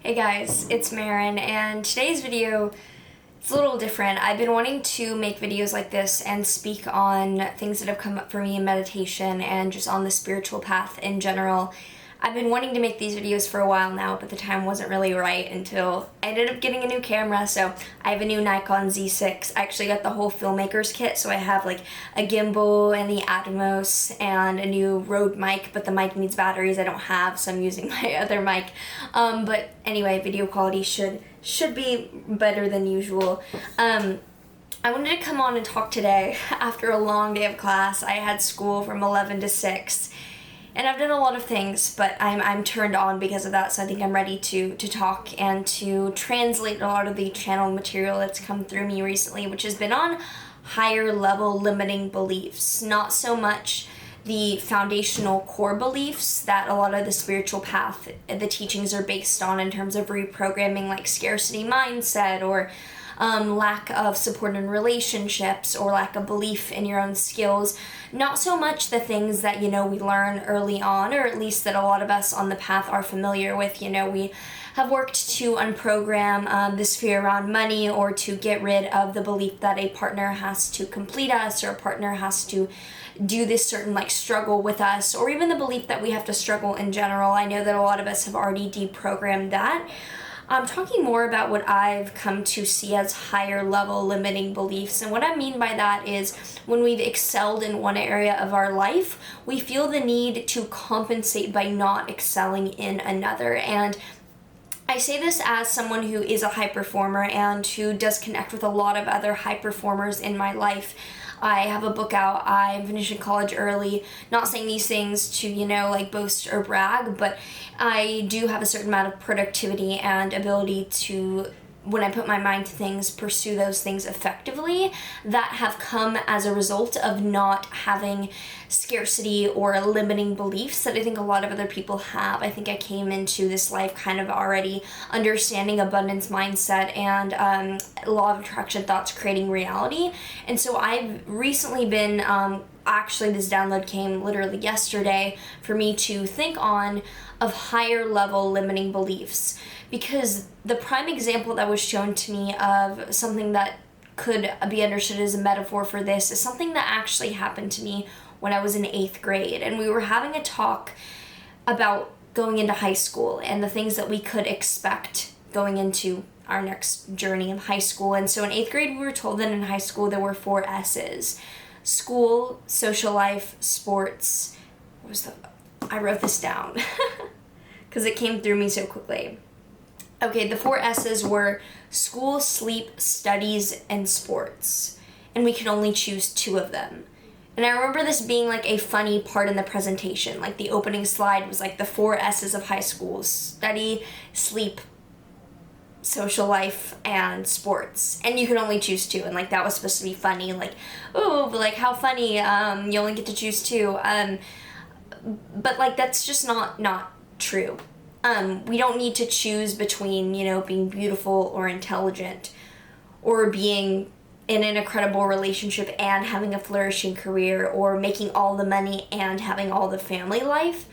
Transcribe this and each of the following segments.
Hey guys, it's Maren, and today's video is a little different. I've been wanting to make videos like this and speak on things that have come up for me in meditation and just on the spiritual path in general. I've been wanting to make these videos for a while now, but the time wasn't really right until I ended up getting a new camera. So I have a new Nikon Z6. I actually got the whole filmmaker's kit, so I have like a gimbal and the Atmos and a new Rode mic, but the mic needs batteries I don't have, so I'm using my other mic. But anyway, video quality should be better than usual. I wanted to come on and talk today after a long day of class. I had school from 11 to 6. And I've done a lot of things, but I'm turned on because of that, so I think I'm ready to talk and to translate a lot of the channel material that's come through me recently, which has been on higher level limiting beliefs. Not so much the foundational core beliefs that a lot of the spiritual path, the teachings are based on in terms of reprogramming, like scarcity mindset or lack of support in relationships or lack of belief in your own skills. Not so much the things that, we learn early on, or at least that a lot of us on the path are familiar with. We have worked to unprogram this fear around money, or to get rid of the belief that a partner has to complete us, or a partner has to do this certain struggle with us, or even the belief that we have to struggle in general. I know that a lot of us have already deprogrammed that. I'm talking more about what I've come to see as higher level limiting beliefs. And what I mean by that is when we've excelled in one area of our life, we feel the need to compensate by not excelling in another. And I say this as someone who is a high performer and who does connect with a lot of other high performers in my life. I have a book out. I'm finishing college early. Not saying these things to, boast or brag, but I do have a certain amount of productivity and ability to, when I put my mind to things, pursue those things effectively that have come as a result of not having scarcity or limiting beliefs that I think a lot of other people have. I think I came into this life kind of already understanding abundance mindset and law of attraction thoughts creating reality. And so I've recently been, actually this download came literally yesterday for me to think on of higher level limiting beliefs. Because the prime example that was shown to me of something that could be understood as a metaphor for this is something that actually happened to me when I was in 8th grade. And we were having a talk about going into high school and the things that we could expect going into our next journey in high school. And so in 8th grade, we were told that in high school there were 4 S's. School, social life, sports. I wrote this down because it came through me so quickly. Okay, the 4 S's were school, sleep, studies, and sports. And we could only choose 2 of them. And I remember this being a funny part in the presentation. The opening slide was the 4 S's of high school: study, sleep, social life, and sports. And you could only choose 2. And that was supposed to be funny. How funny, you only get to choose 2. But that's just not true. We don't need to choose between, being beautiful or intelligent, or being in an incredible relationship and having a flourishing career, or making all the money and having all the family life.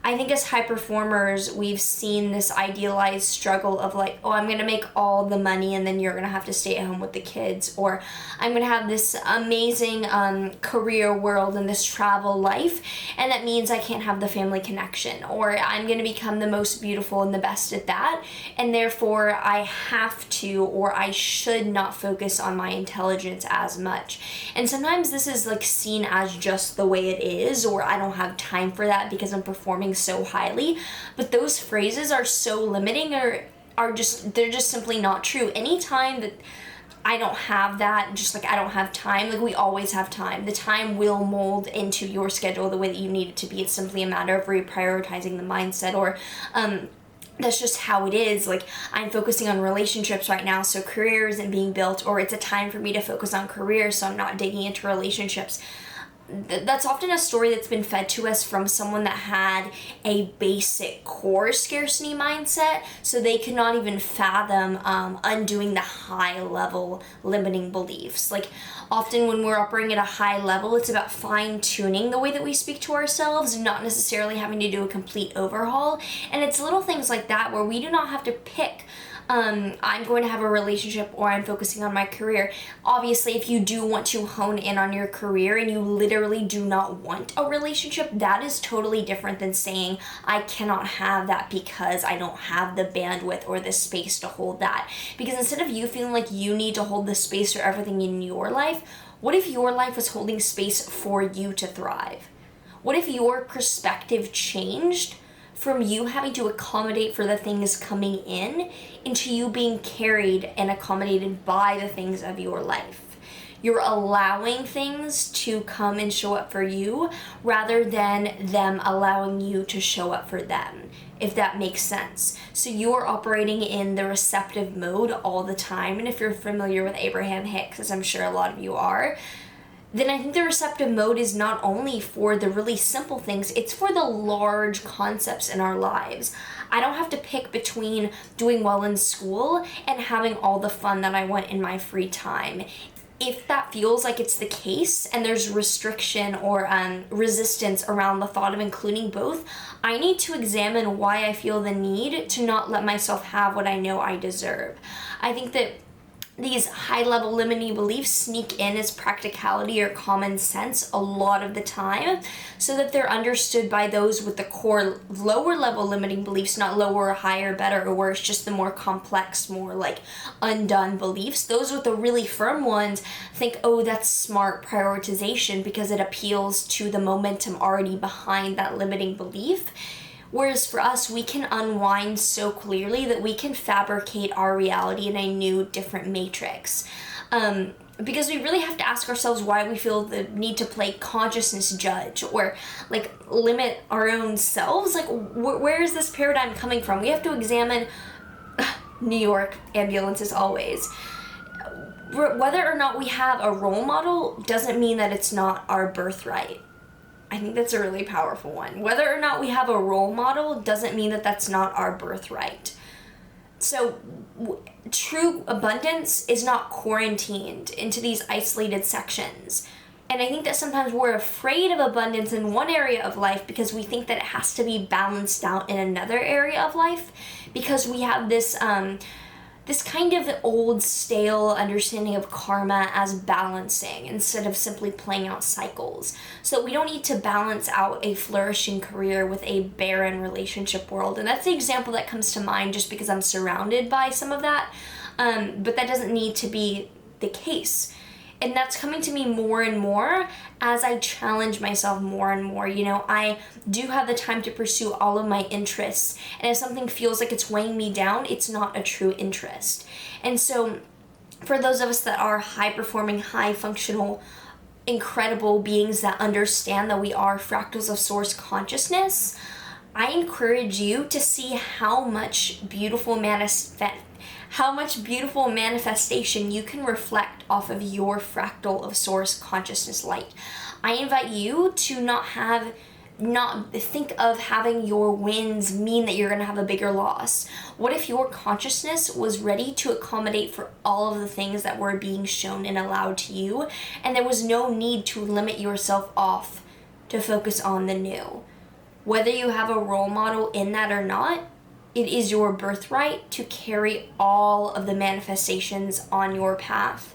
I think as high performers, we've seen this idealized struggle of I'm going to make all the money and then you're going to have to stay at home with the kids, or I'm going to have this amazing career world and this travel life, and that means I can't have the family connection, or I'm going to become the most beautiful and the best at that, and therefore I have to, or I should not focus on my intelligence as much. And sometimes this is seen as just the way it is, or I don't have time for that because I'm performing so highly. But those phrases are so limiting, or they're just simply not true. Anytime that I don't have that, just I don't have time, we always have time. The time will mold into your schedule the way that you need it to be. It's simply a matter of reprioritizing the mindset, or that's just how it is. I'm focusing on relationships right now, so career isn't being built, or it's a time for me to focus on career, so I'm not digging into relationships. that's often a story that's been fed to us from someone that had a basic core scarcity mindset, so they could not even fathom undoing the high level limiting beliefs. Like, often when we're operating at a high level, it's about fine tuning the way that we speak to ourselves, not necessarily having to do a complete overhaul. And it's little things like that where we do not have to pick, I'm going to have a relationship or I'm focusing on my career. Obviously, if you do want to hone in on your career and you literally do not want a relationship, that is totally different than saying, I cannot have that because I don't have the bandwidth or the space to hold that. Because instead of you feeling like you need to hold the space for everything in your life, what if your life was holding space for you to thrive? What if your perspective changed from you having to accommodate for the things coming in into you being carried and accommodated by the things of your life? You're allowing things to come and show up for you rather than them allowing you to show up for them, if that makes sense. So you're operating in the receptive mode all the time. And if you're familiar with Abraham Hicks, as I'm sure a lot of you are, then I think the receptive mode is not only for the really simple things, it's for the large concepts in our lives. I don't have to pick between doing well in school and having all the fun that I want in my free time. If that feels like it's the case and there's restriction or resistance around the thought of including both, I need to examine why I feel the need to not let myself have what I know I deserve. I think that these high-level limiting beliefs sneak in as practicality or common sense a lot of the time, so that they're understood by those with the core lower-level limiting beliefs, not lower or higher, better or worse, just the more complex, more like undone beliefs. Those with the really firm ones think, oh, that's smart prioritization because it appeals to the momentum already behind that limiting belief. Whereas for us, we can unwind so clearly that we can fabricate our reality in a new, different matrix. Because we really have to ask ourselves why we feel the need to play consciousness judge or like limit our own selves. Like, where is this paradigm coming from? We have to examine New York ambulance as always. Whether or not we have a role model doesn't mean that it's not our birthright. I think that's a really powerful one. Whether or not we have a role model doesn't mean that that's not our birthright. So true abundance is not quarantined into these isolated sections. And I think that sometimes we're afraid of abundance in one area of life because we think that it has to be balanced out in another area of life, because we have this kind of old, stale understanding of karma as balancing instead of simply playing out cycles. So we don't need to balance out a flourishing career with a barren relationship world. And that's the example that comes to mind just because I'm surrounded by some of that. But that doesn't need to be the case. And that's coming to me more and more as I challenge myself more and more. You know, I do have the time to pursue all of my interests. And if something feels like it's weighing me down, it's not a true interest. And so for those of us that are high-performing, high-functional, incredible beings that understand that we are fractals of source consciousness, I encourage you to see how much beautiful manifestation you can reflect off of your fractal of source consciousness light. I invite you to not think of having your wins mean that you're going to have a bigger loss. What if your consciousness was ready to accommodate for all of the things that were being shown and allowed to you, and there was no need to limit yourself off to focus on the new? Whether you have a role model in that or not, it is your birthright to carry all of the manifestations on your path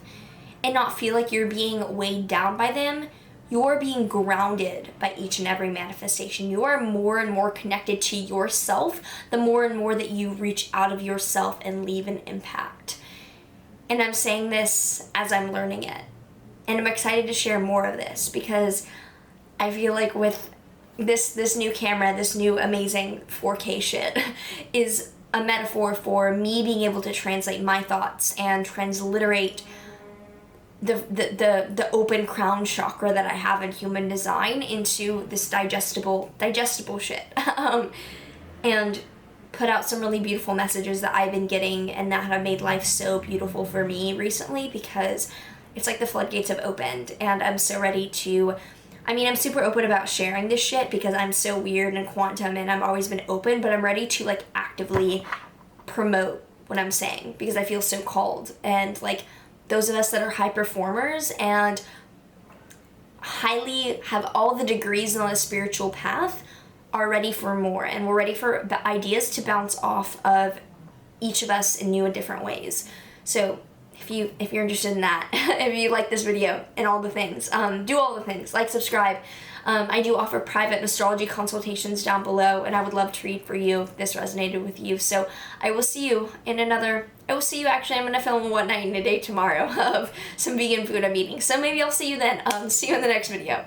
and not feel like you're being weighed down by them. You're being grounded by each and every manifestation. You are more and more connected to yourself the more and more that you reach out of yourself and leave an impact. And I'm saying this as I'm learning it. And I'm excited to share more of this because I feel like with this new camera, this new amazing 4K shit is a metaphor for me being able to translate my thoughts and transliterate the open crown chakra that I have in human design into this digestible shit. And put out some really beautiful messages that I've been getting and that have made life so beautiful for me recently, because it's like the floodgates have opened and I'm so ready to I mean, I'm super open about sharing this shit because I'm so weird and quantum and I've always been open, but I'm ready to like actively promote what I'm saying because I feel so called. And like those of us that are high performers and highly have all the degrees on the spiritual path are ready for more, and we're ready for ideas to bounce off of each of us in new and different ways. So if you're interested in that, if you like this video and all the things, do all the things, like, subscribe. I do offer private astrology consultations down below, and I would love to read for you if this resonated with you. So I will see you actually, I'm gonna film What Night and a Day tomorrow of some vegan food I'm eating. So maybe I'll see you then. See you in the next video.